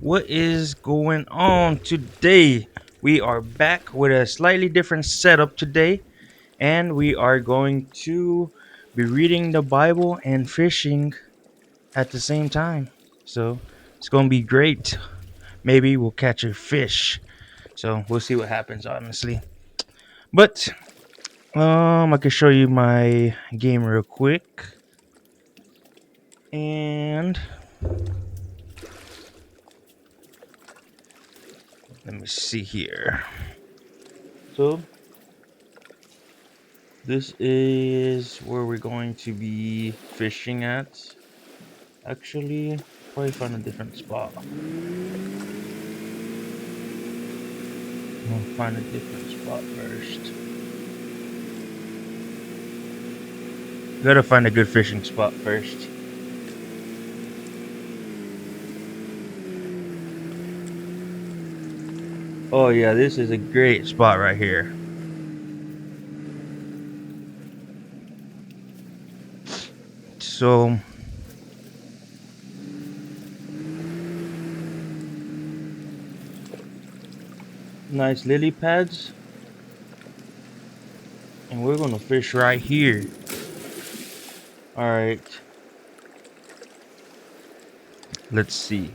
What is going on today? We are back with a slightly different setup today, and we are going to be reading the Bible and fishing at the same time. So it's going to be great. Maybe we'll catch a fish. So we'll see what happens, honestly. But I can show you my game real quick, and let me see here. So this is where we're going to be fishing at. Actually, probably find a different spot. I'll find a different spot first. Gotta find a good fishing spot first. Oh yeah, this is a great spot right here. So nice lily pads, and we're gonna fish right here. All right, let's see.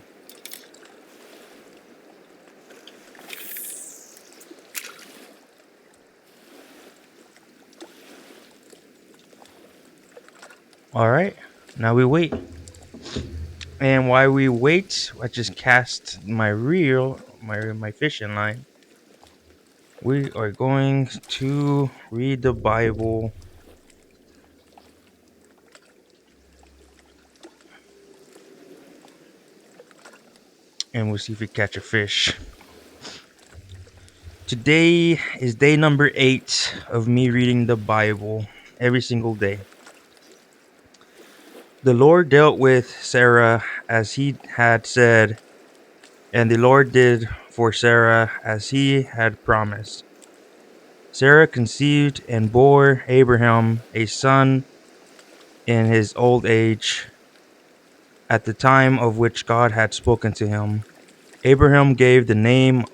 All right, now we wait. And while we wait, I just cast my reel, my fishing line. We are going to read the Bible, and we'll see if we catch a fish. Today is day number 8 of me reading the Bible every single day. The Lord dealt with Sarah as he had said, and the Lord did for Sarah as he had promised. Sarah conceived and bore Abraham a son in his old age, at the time of which God had spoken to him. Abraham gave the name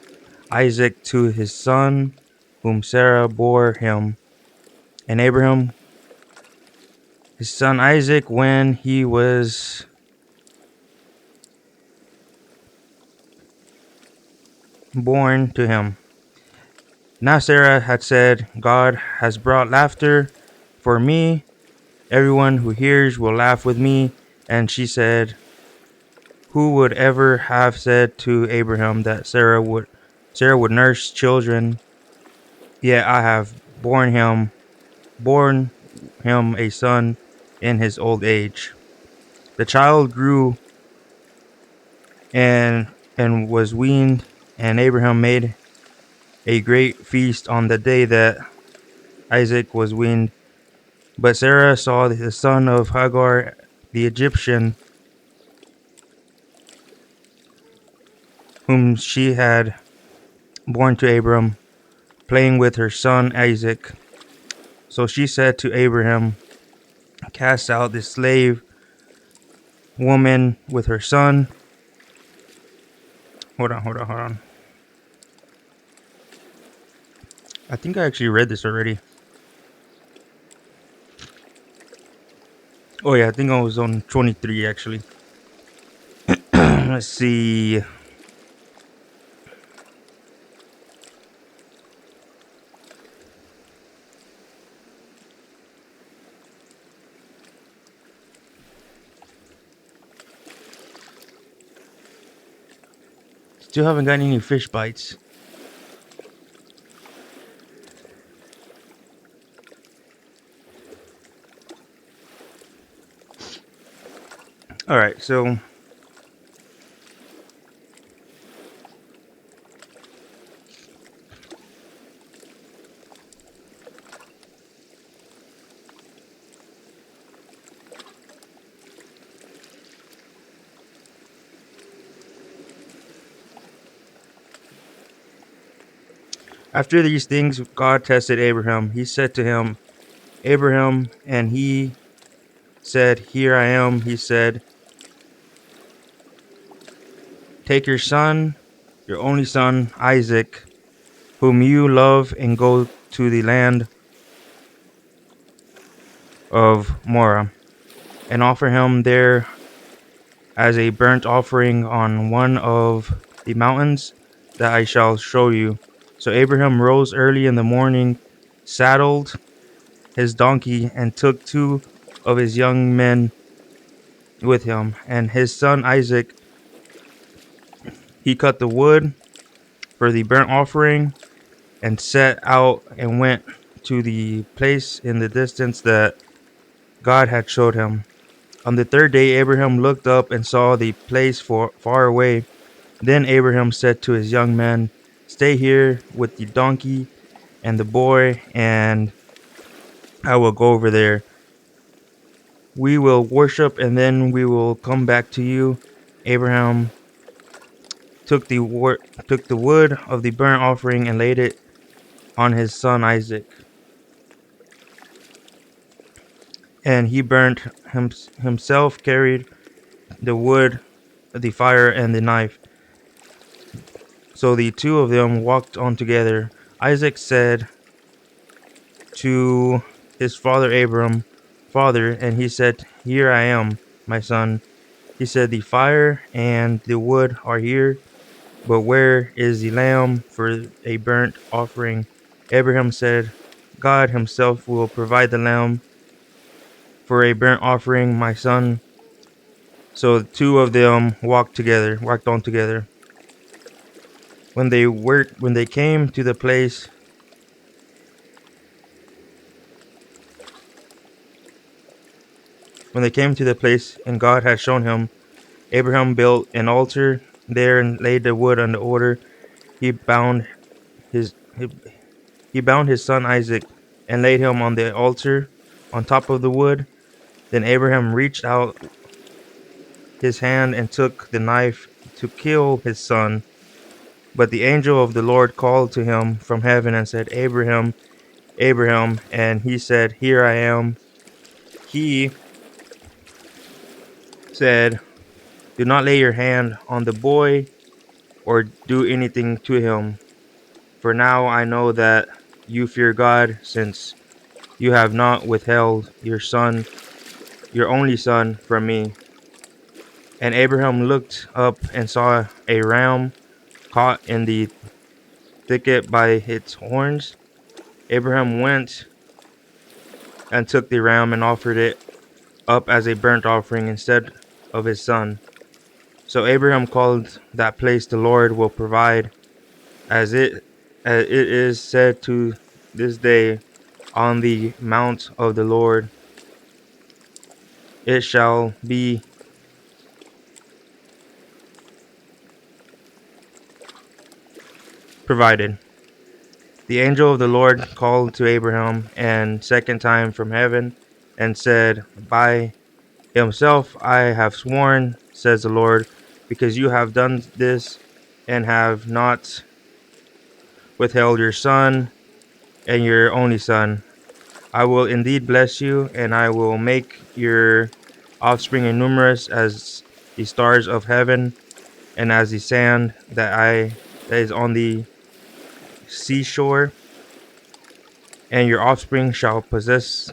Isaac to his son, whom Sarah bore him. And Abraham, his son Isaac, when he was born to him. Now Sarah had said, God has brought laughter for me. Everyone who hears will laugh with me. And she said, who would ever have said to Abraham that Sarah would nurse children? Yet I have born him a son in his old age. The child grew and was weaned, and Abraham made a great feast on the day that Isaac was weaned. But Sarah saw the son of Hagar the Egyptian, whom she had borne to Abram, playing with her son Isaac. So she said to Abraham, cast out this slave woman with her son. Hold on. I think I actually read this already. Oh yeah, I think I was on 23 actually. Let's see. Still haven't gotten any fish bites. All right, so after these things, God tested Abraham. He said to him, Abraham, and he said, here I am. He said, Take your son, your only son, Isaac, whom you love, and go to the land of Moriah, and offer him there as a burnt offering on one of the mountains that I shall show you. So Abraham rose early in the morning, saddled his donkey, and took two of his young men with him, and his son Isaac. He cut the wood for the burnt offering and set out and went to the place in the distance that God had showed him. On the third day, Abraham looked up and saw the place far away. Then Abraham said to his young men, "Stay here with the donkey and the boy, and I will go over there. We will worship, and then we will come back to you." Abraham took the wood of the burnt offering and laid it on his son Isaac, and he burnt himself, carried the wood, the fire, and the knife. So the two of them walked on together. Isaac said to his father Abram, "Father," and he said, "Here I am, my son." He said, "The fire and the wood are here, but where is the lamb for a burnt offering?" Abraham said, "God himself will provide the lamb for a burnt offering, my son." So the two of them walked on together. When they came to the place when they came to the place and God had shown him, Abraham built an altar there and laid the wood on the altar. He bound his he, he bound his son Isaac and laid him on the altar on top of the wood. Then Abraham reached out his hand and took the knife to kill his son. But the angel of the Lord called to him from heaven and said, "Abraham, Abraham." And he said, "Here I am." He said, "Do not lay your hand on the boy or do anything to him. For now I know that you fear God, since you have not withheld your son, your only son, from me." And Abraham looked up and saw a ram caught in the thicket by its horns. Abraham went and took the ram and offered it up as a burnt offering instead of his son. So Abraham called that place, "The Lord will provide," as it is said to this day, "On the mount of the Lord it shall be provided." The angel of the Lord called to Abraham and second time from heaven and said, "By himself I have sworn, says the Lord, because you have done this and have not withheld your son and your only son. I will indeed bless you, and I will make your offspring as numerous as the stars of heaven and as the sand that is on the seashore. And your offspring shall possess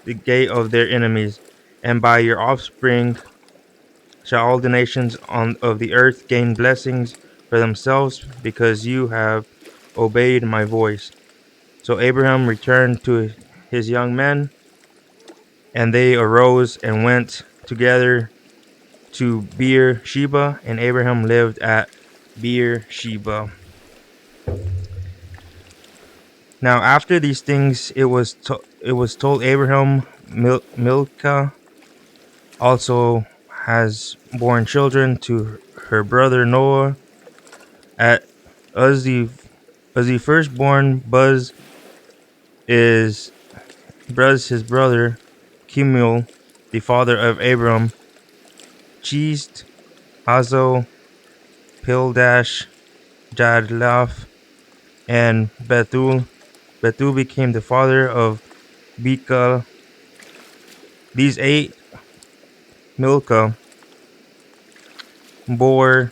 the gate of their enemies, and by your offspring shall all the nations of the earth gain blessings for themselves, because you have obeyed my voice." So Abraham returned to his young men, and they arose and went together to Beer-sheba, and Abraham lived at Beer-sheba. Now after these things, it was told Abraham, Milcah also has borne children to her brother Noah. At as the firstborn, is Buz his brother, Kemuel, the father of Abram, Cheesed, Hazo, Pildash, Jadlaph, and Bethuel. Bethuel became the father of Bekal. These eight Milcah bore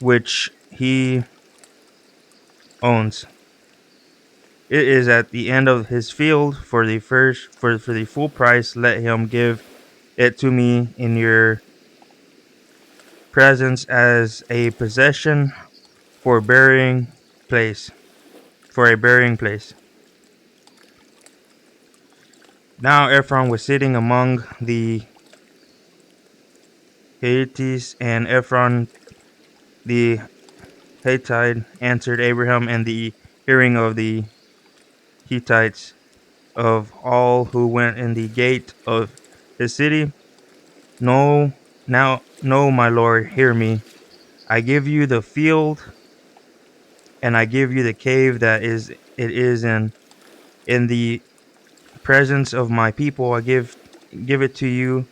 which he owns. It is at the end of his field for the first for the full price. Let him give it to me in your presence as a possession for burying place. For a burying place. Now Ephron was sitting among the Hittites, and Ephron the Hittite answered Abraham in the hearing of the Hittites of all who went in the gate of his city. No, now, no, my lord, hear me. I give you the field, and I give you the cave that is it is in the presence of my people. I give it to you.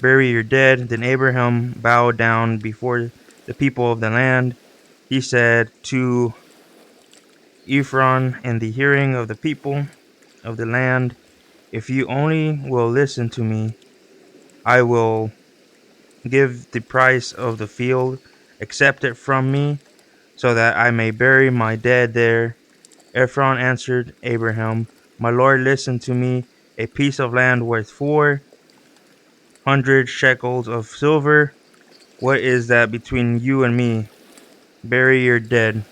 Bury your dead. Then Abraham bowed down before the people of the land. He said to Ephron in the hearing of the people of the land, if you only will listen to me, I will give the price of the field, accept it from me, so that I may bury my dead there. Ephron answered Abraham, my lord, listen to me. A piece of land worth 400 shekels of silver. What is that between you and me? Bury your dead.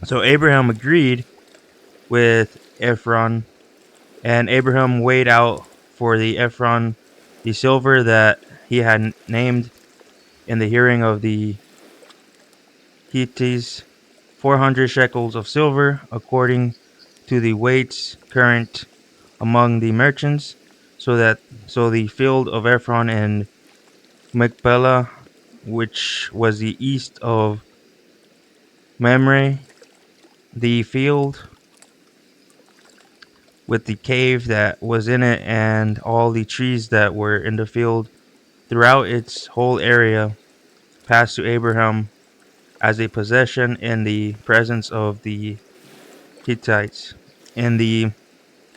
So Abraham agreed with Ephron, and Abraham weighed out for the Ephron the silver that he had named in the hearing of the Hittites, 400 shekels of silver, according to the weights current among the merchants, so the field of Ephron and Machpelah, which was the east of Mamre, the field with the cave that was in it, and all the trees that were in the field throughout its whole area, passed to Abraham as a possession in the presence of the Hittites, in the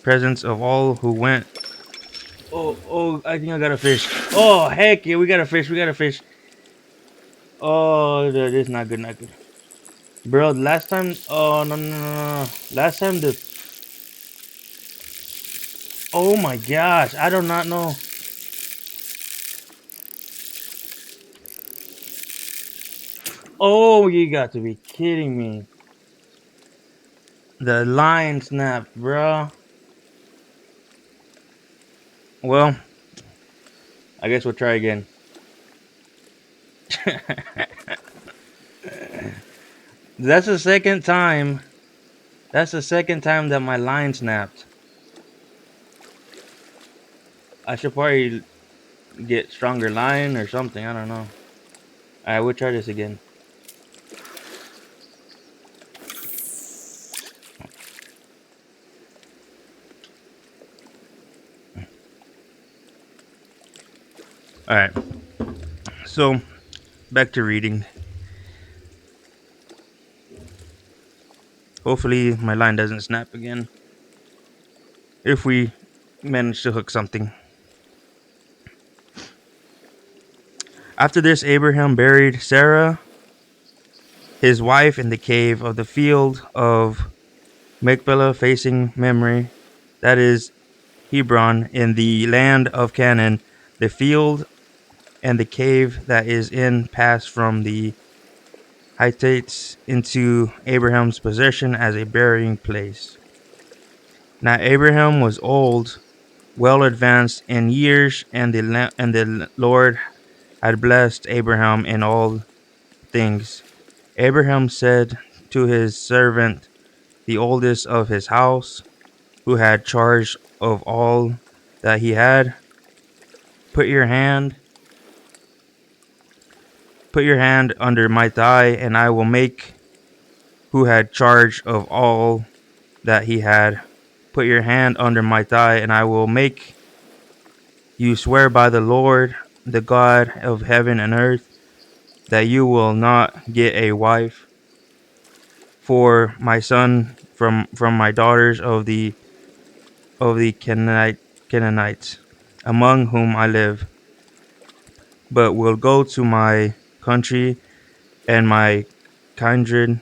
presence of all who went. Oh, I think I got a fish. Oh, heck yeah, we got a fish, we got a fish. Oh, that is not good, not good. Bro, last time, oh, no, no, no, no. Last time oh my gosh, I do not know. Oh, you got to be kidding me. The line snapped, bro. Well, I guess we'll try again. That's the second time. That's the second time that my line snapped. I should probably get stronger line or something. I don't know. Alright, we'll try this again. Alright, so back to reading. Hopefully, my line doesn't snap again. If we manage to hook something. After this, Abraham buried Sarah, his wife, in the cave of the field of Machpelah facing Mamre, that is Hebron, in the land of Canaan. The field and the cave that is in passed from the Hittites into Abraham's possession as a burying place. Now Abraham was old, well advanced in years, and the Lord had blessed Abraham in all things. Abraham said to his servant, the oldest of his house, who had charge of all that he had, put your hand under my thigh, and I will make who had charge of all that he had. Put your hand under my thigh, and I will make you swear by the Lord, the God of heaven and earth, that you will not get a wife for my son from my daughters of the Canaanites, among whom I live, but will go to my country and my kindred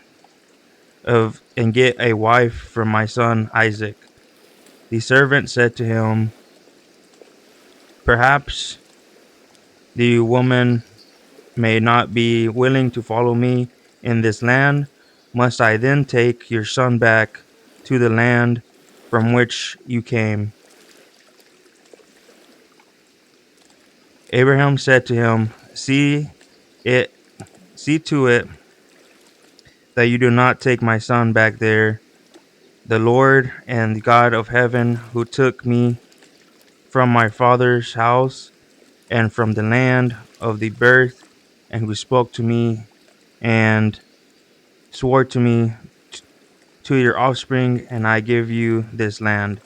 and get a wife for my son Isaac. The servant said to him, perhaps the woman may not be willing to follow me in this land. Must I then take your son back to the land from which you came? Abraham said to him, it see to it that you do not take my son back there. The Lord and the God of heaven, who took me from my father's house and from the land of the birth, and who spoke to me and swore to me, to your offspring, and I give you this land.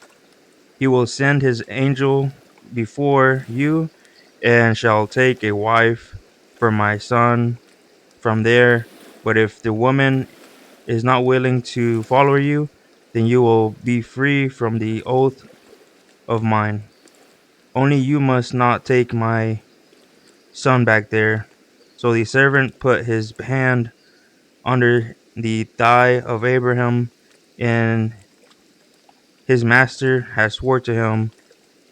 He will send his angel before you, and shall take a wife for my son from there. But if the woman is not willing to follow you, then you will be free from the oath of mine. Only you must not take my son back there. So the servant put his hand under the thigh of Abraham, and his master had swore to him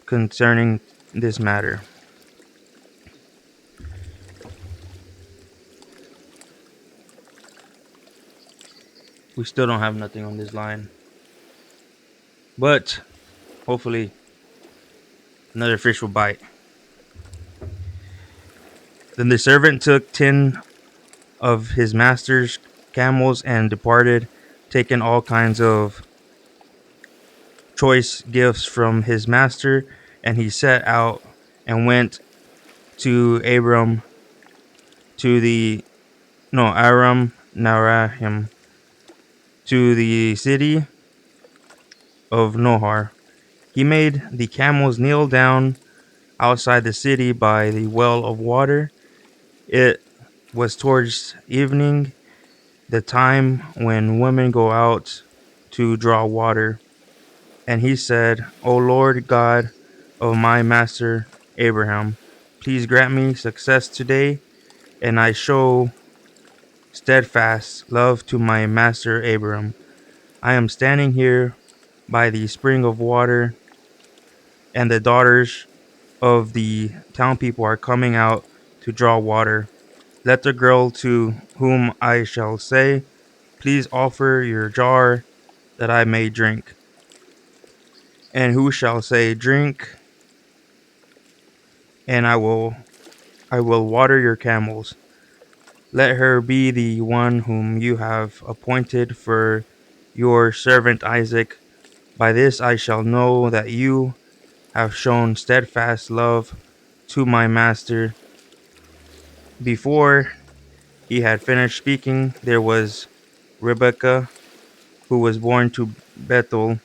concerning this matter. We still don't have nothing on this line, but hopefully another fish will bite. Then the servant took 10 of his master's camels and departed, taking all kinds of choice gifts from his master, and he set out and went to Abram to the no Aram Narahim to the city of Nohar. He made the camels kneel down outside the city by the well of water. It was towards evening, the time when women go out to draw water. And he said, O Lord God of my master Abraham, please grant me success today, and I show steadfast love to my master Abraham. I am standing here by the spring of water, and the daughters of the town people are coming out to draw water. Let the girl to whom I shall say, please offer your jar that I may drink. And who shall say, drink, and I will water your camels. Let her be the one whom you have appointed for your servant Isaac. By this I shall know that you have shown steadfast love to my master. Before he had finished speaking, there was Rebekah, who was born to Bethuel,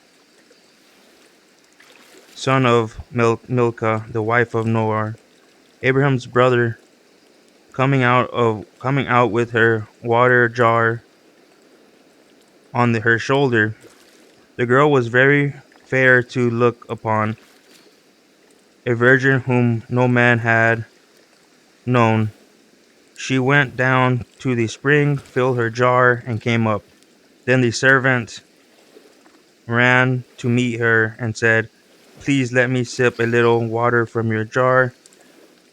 son of Milcah, the wife of Noah, Abraham's brother, coming out with her water jar on her shoulder. The girl was very fair to look upon, a virgin whom no man had known. She went down to the spring, filled her jar, and came up. Then the servant ran to meet her and said, please let me sip a little water from your jar.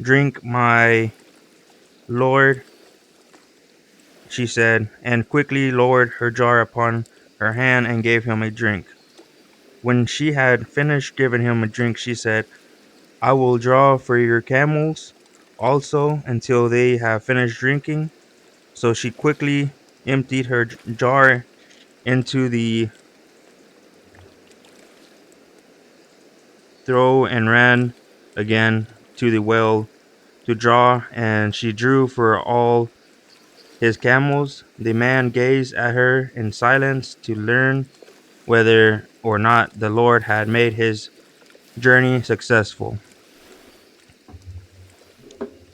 Drink, my lord, she said, and quickly lowered her jar upon her hand and gave him a drink. When she had finished giving him a drink, she said, I will draw for your camels also until they have finished drinking. So she quickly emptied her jar into the throw and ran again to the well to draw, and she drew for all his camels. The man gazed at her in silence to learn whether or not the Lord had made his journey successful.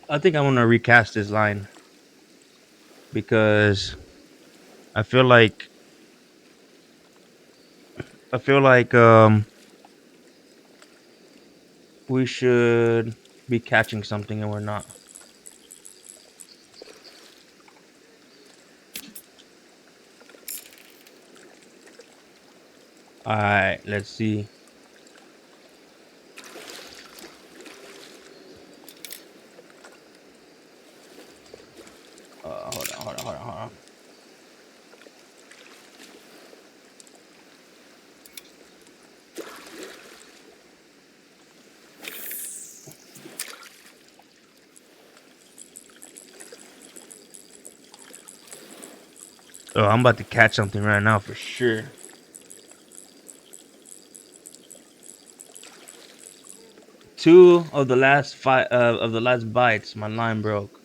I think I want to recast this line because I feel like I feel like we should be catching something and we're not. All right, let's see. Hold on. Oh, I'm about to catch something right now for sure. Two of the last bites, my line broke.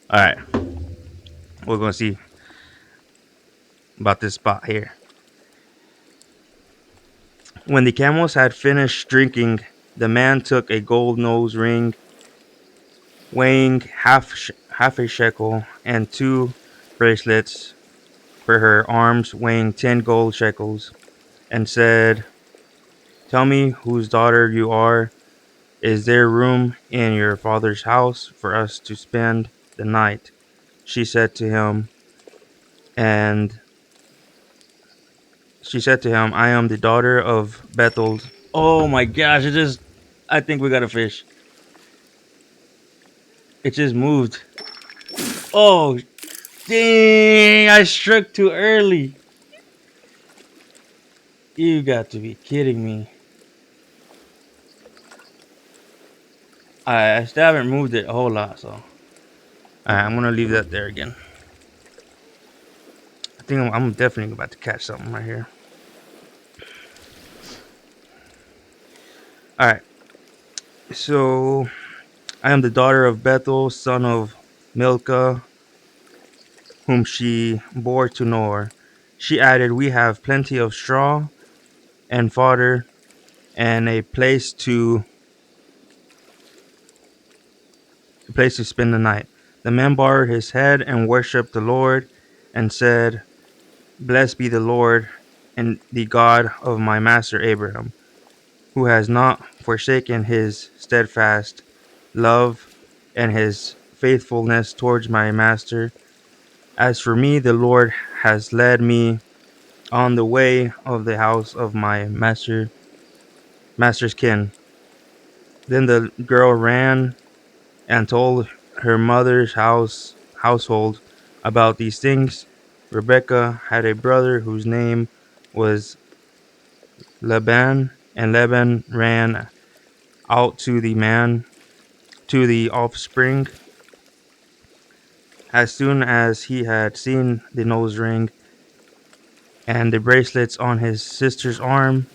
All right, we're gonna see about this spot here. When the camels had finished drinking, the man took a gold nose ring weighing half a shekel and two bracelets for her arms weighing 10 gold shekels, and said, "Tell me whose daughter you are. Is there room in your father's house for us to spend the night?" She said to him, and she said to him, "I am the daughter of Bethel." Oh my gosh, I think we got a fish. It just moved. Oh, dang, I struck too early. You got to be kidding me. I still haven't moved it a whole lot, so I'm gonna leave that there again. I think I'm definitely about to catch something right here. All right, so I am the daughter of Bethel, son of Milcah, whom she bore to Nor. She added, "We have plenty of straw and fodder and a place to spend the night." The man bowed his head and worshipped the Lord, and said, "Blessed be the Lord and the God of my master Abraham, who has not forsaken his steadfast love and his faithfulness towards my master. As for me, the Lord has led me on the way of the house of my master's kin." Then the girl ran and told her mother's household about these things. Rebekah had a brother whose name was Laban, and Laban ran out to the offspring as soon as he had seen the nose ring and the bracelets on his sister's arm,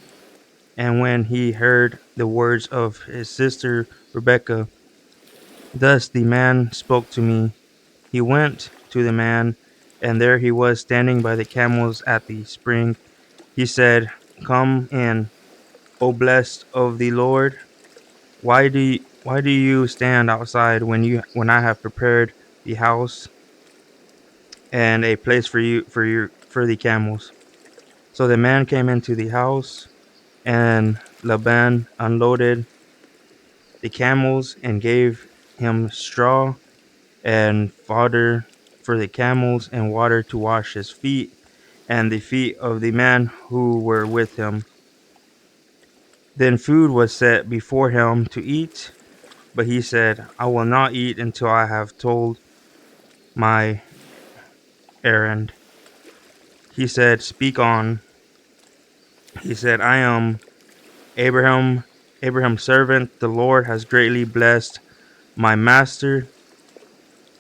and when he heard the words of his sister Rebekah, "Thus the man spoke to me." He went to the man, and there he was standing by the camels at the spring. He said, "Come in, O blessed of the Lord. Why do you stand outside when I have prepared the house and a place for for the camels?" So the man came into the house, and Laban unloaded the camels and gave him straw and fodder for the camels and water to wash his feet and the feet of the men who were with him. Then food was set before him to eat, but he said, "I will not eat until I have told my errand." He said, "Speak on." He said, "I am Abraham, Abraham's servant. The Lord has greatly blessed my master,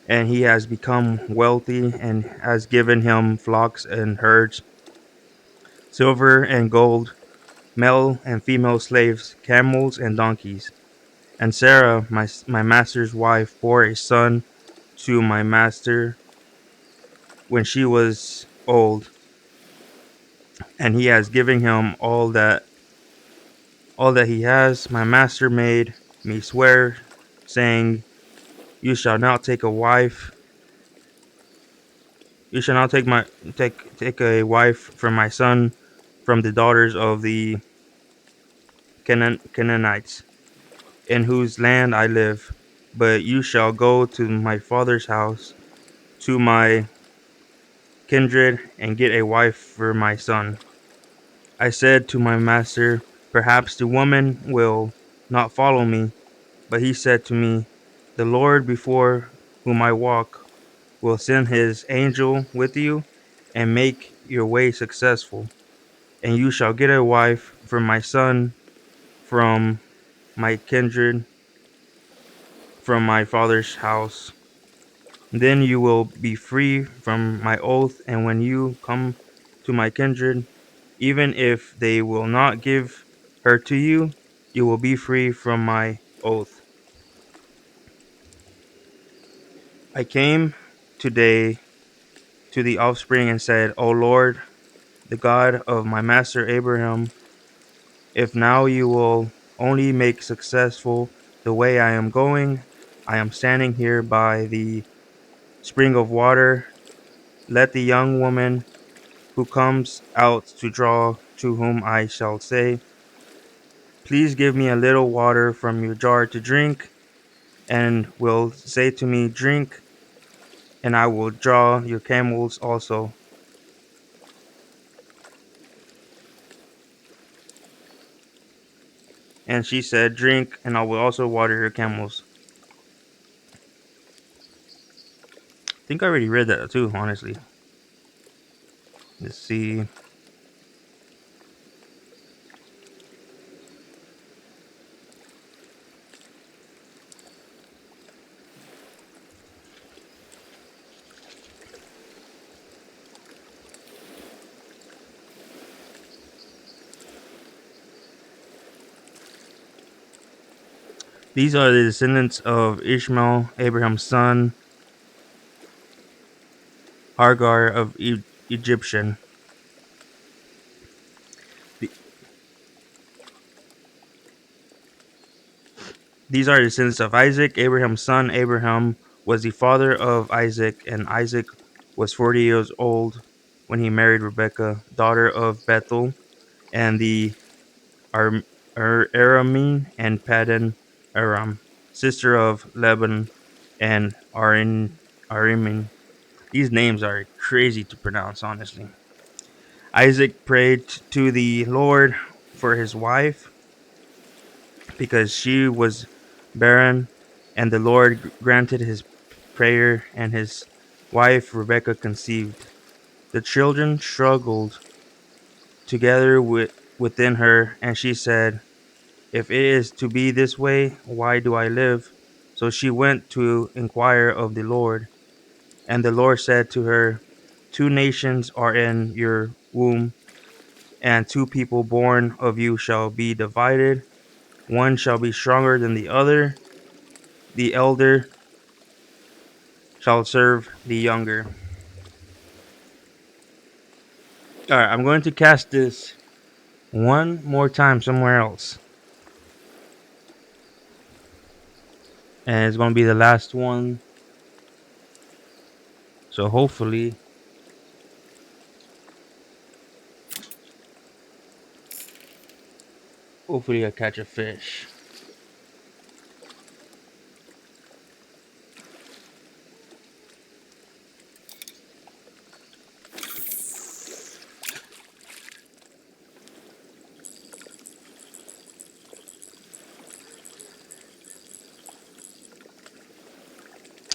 and he has become wealthy and has given him flocks and herds, silver and gold, male and female slaves, camels and donkeys. And Sarah, my master's wife, bore a son to my master when she was old, and he has given him all that he has. My master made me swear, saying, You shall not take a wife. You shall not take a wife from my son, from the daughters of the Canaanites, in whose land I live. But you shall go to my father's house, to my kindred and get a wife for my son. I said to my master, perhaps the woman will not follow me. But he said to me, the Lord before whom I walk will send his angel with you and make your way successful. And you shall get a wife for my son from my kindred, from my father's house. Then you will be free from my oath, and when you come to my kindred, even if they will not give her to you, you will be free from my oath. I came today to the offspring and said, O Lord, the God of my master Abraham, if now you will only make successful the way I am going, I am standing here by the spring of water. Let the young woman who comes out to draw, to whom I shall say, please give me a little water from your jar to drink, and will say to me, drink, and I will draw your camels also. And she said, drink, and I will also water your camels. I think I already read that too, honestly. Let's see. These are the descendants of Ishmael, Abraham's son, Hagar of Egyptian. The- These are the descendants of Isaac, Abraham's son. Abraham was the father of Isaac, and Isaac was 40 years old when he married Rebekah, daughter of Bethel, and the Ar- Aramean and Paddan Aram, sister of Laban and Aramean. These names are crazy to pronounce, honestly. Isaac prayed to the Lord for his wife because she was barren, and the Lord granted his prayer, and his wife Rebekah conceived. The children struggled together within her, and she said, if it is to be this way, why do I live? So she went to inquire of the Lord. And the Lord said to her, two nations are in your womb, and two people born of you shall be divided. One shall be stronger than the other. The elder shall serve the younger. All right, I'm going to cast this one more time somewhere else. And it's going to be the last one. So hopefully I catch a fish.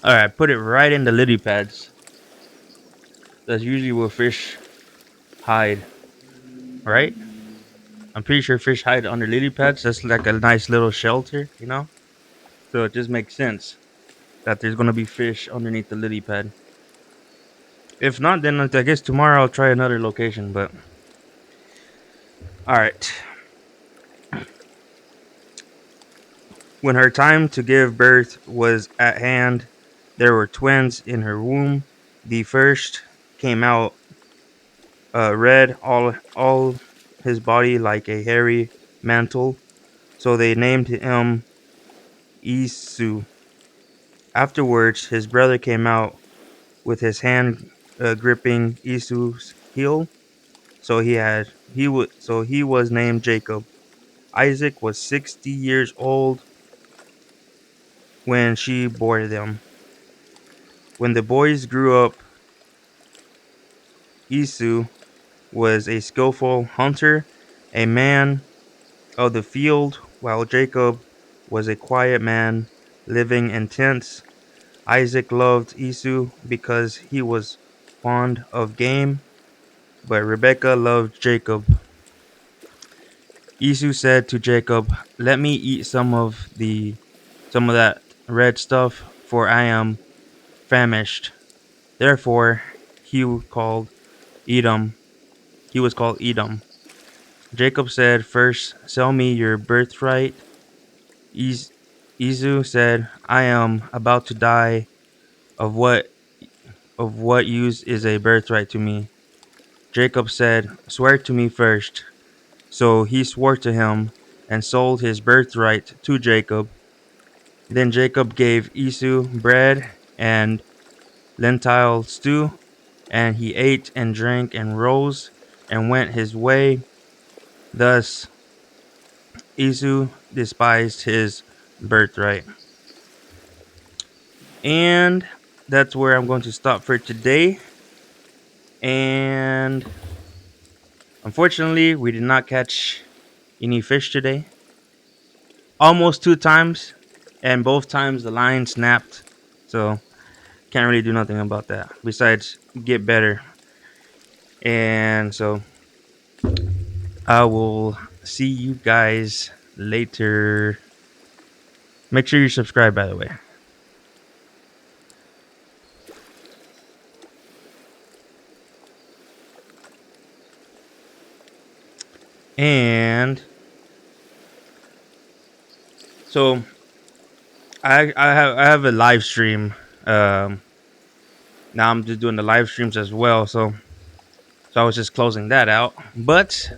All right, put it right in the lily pads. That's usually where fish hide, right? I'm pretty sure fish hide under lily pads. That's like a nice little shelter, you know? So it just makes sense that there's gonna be fish underneath the lily pad. If not, then I guess tomorrow I'll try another location. But all right, when her time to give birth was at hand, there were twins in her womb. The first came out red, all his body like a hairy mantle. So they named him Isu. Afterwards, his brother came out with his hand gripping Esau's heel. So he was named Jacob. Isaac was 60 years old when she bore them. When the boys grew up, Esau was a skillful hunter, a man of the field, while Jacob was a quiet man living in tents. Isaac loved Esau because he was fond of game, but Rebekah loved Jacob. Esau said to Jacob, "Let me eat some of that red stuff, for I am famished." Therefore, he called Edom. He was called Edom. Jacob said, "First, sell me your birthright." Es- Esau said, "I am about to die. Of what use is a birthright to me?" Jacob said, "Swear to me first." So he swore to him and sold his birthright to Jacob. Then Jacob gave Esau bread and lentil stew, and he ate and drank and rose and went his way. Thus Esau despised his birthright. And that's where I'm going to stop for today. And unfortunately, we did not catch any fish today. Almost two times, and both times the line snapped. So can't really do nothing about that. Besides, get better. And so I will see you guys later. Make sure you subscribe, by the way. And so I have a live stream. Um, Now I'm just doing the live streams as well. So I was just closing that out. But